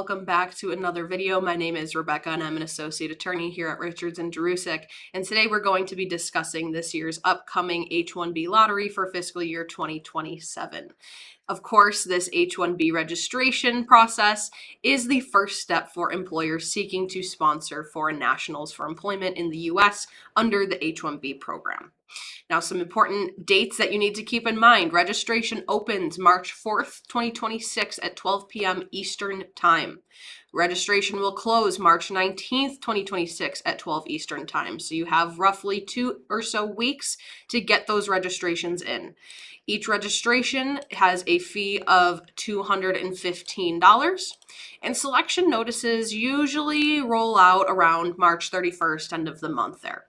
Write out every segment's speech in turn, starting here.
welcome back to another video. My name is Rebecca and I'm an associate attorney here at Richards and Jurusik, and today we're going to be discussing this year's upcoming H-1B lottery for fiscal year 2027. Of course, this H-1B registration process is the first step for employers seeking to sponsor foreign nationals for employment in the U.S. under the H-1B program. Now, some important dates that you need to keep in mind. Registration opens March 4th, 2026 at 12 p.m. Eastern Time. Registration will close March 19th, 2026 at 12 Eastern Time. So you have roughly 2 or so weeks to get those registrations in. Each registration has a fee of $215, and selection notices usually roll out around March 31st, end of the month there.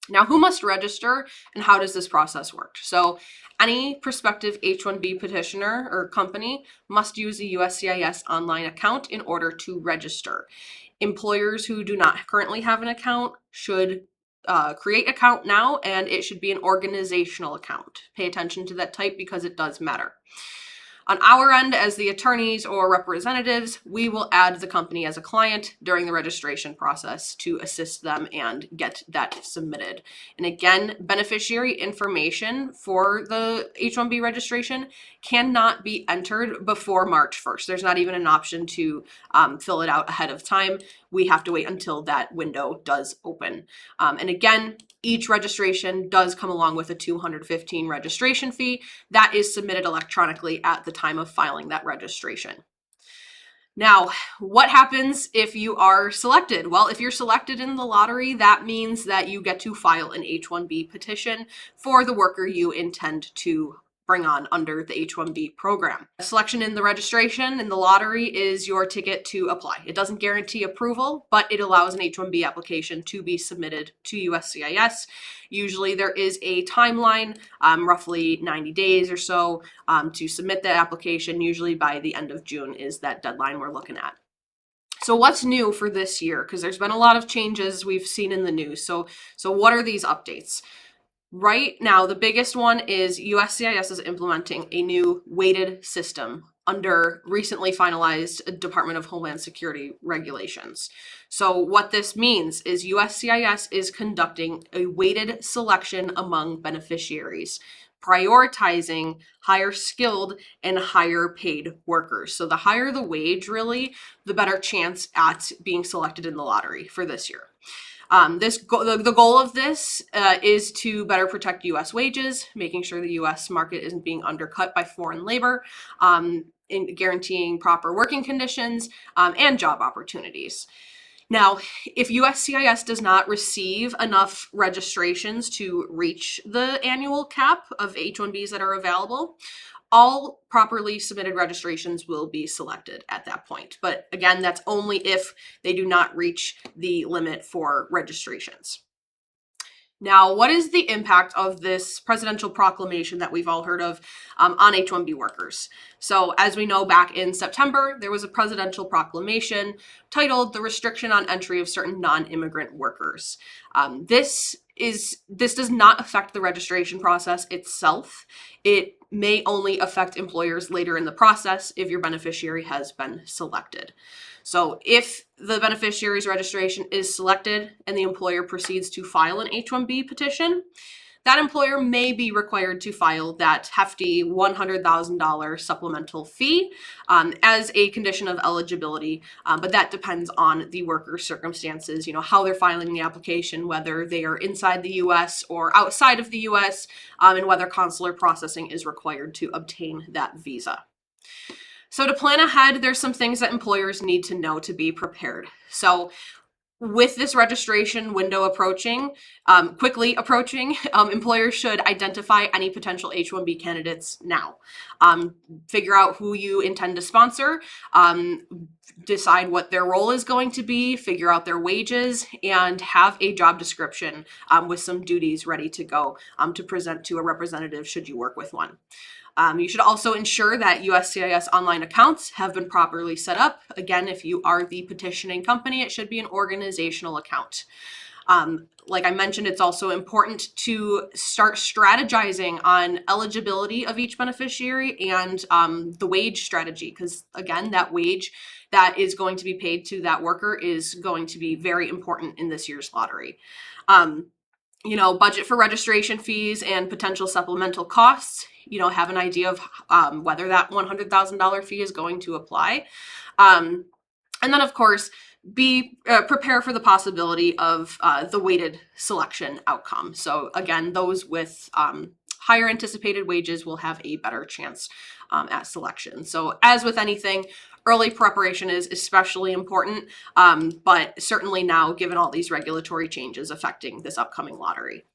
Now, who must register and how does this process work? So any prospective H-1B petitioner or company must use a USCIS online account in order to register. Employers who do not currently have an account should create an account now, and it should be an organizational account. Pay attention to that type because it does matter. On our end, as the attorneys or representatives, we will add the company as a client during the registration process to assist them and get that submitted. And again, beneficiary information for the H-1B registration cannot be entered before March 1st. There's not even an option to fill it out ahead of time. We have to wait until that window does open. And again, each registration does come along with a $215 registration fee that is submitted electronically at the time of filing that registration. Now, what happens if you are selected? Well, if you're selected in the lottery, that means that you get to file an H-1B petition for the worker you intend to bring on under the H-1B program. Selection in the registration in the lottery is your ticket to apply. It doesn't guarantee approval, but it allows an H-1B application to be submitted to USCIS. Usually there is a timeline, roughly 90 days or so, to submit that application. Usually by the end of June is that deadline we're looking at. So what's new for this year? Because there's been a lot of changes we've seen in the news. So what are these updates? Right now, the biggest one is USCIS is implementing a new weighted system under recently finalized Department of Homeland Security regulations. So what this means is USCIS is conducting a weighted selection among beneficiaries, prioritizing higher skilled and higher paid workers. So the higher the wage, really, the better chance at being selected in the lottery for this year. The goal of this is to better protect U.S. wages, making sure the U.S. market isn't being undercut by foreign labor, in guaranteeing proper working conditions and job opportunities. Now, if USCIS does not receive enough registrations to reach the annual cap of H-1Bs that are available, all properly submitted registrations will be selected at that point. But again, that's only if they do not reach the limit for registrations. Now, what is the impact of this presidential proclamation that we've all heard of on H-1B workers? So as we know, back in September, there was a presidential proclamation titled "The Restriction on Entry of Certain Non-Immigrant Workers." This does not affect the registration process itself. It may only affect employers later in the process if your beneficiary has been selected. So if the beneficiary's registration is selected and the employer proceeds to file an H-1B petition, that employer may be required to file that hefty $100,000 supplemental fee as a condition of eligibility, but that depends on the worker's circumstances, how they're filing the application, whether they are inside the U.S. or outside of the U.S., and whether consular processing is required to obtain that visa. So to plan ahead, there's some things that employers need to know to be prepared. So with this registration window quickly approaching, employers should identify any potential H-1B candidates now. Figure out who you intend to sponsor, decide what their role is going to be, figure out their wages, and have a job description with some duties ready to go to present to a representative should you work with one. You should also ensure that USCIS online accounts have been properly set up. Again, if you are the petitioning company, it should be an organizational account. Like I mentioned, it's also important to start strategizing on eligibility of each beneficiary and the wage strategy, because again, that wage that is going to be paid to that worker is going to be very important in this year's lottery. Budget for registration fees and potential supplemental costs. Have an idea of whether that $100,000 fee is going to apply. And then, of course, prepare for the possibility of the weighted selection outcome. So again, those with higher anticipated wages will have a better chance at selection. So as with anything, early preparation is especially important, but certainly now, given all these regulatory changes affecting this upcoming lottery.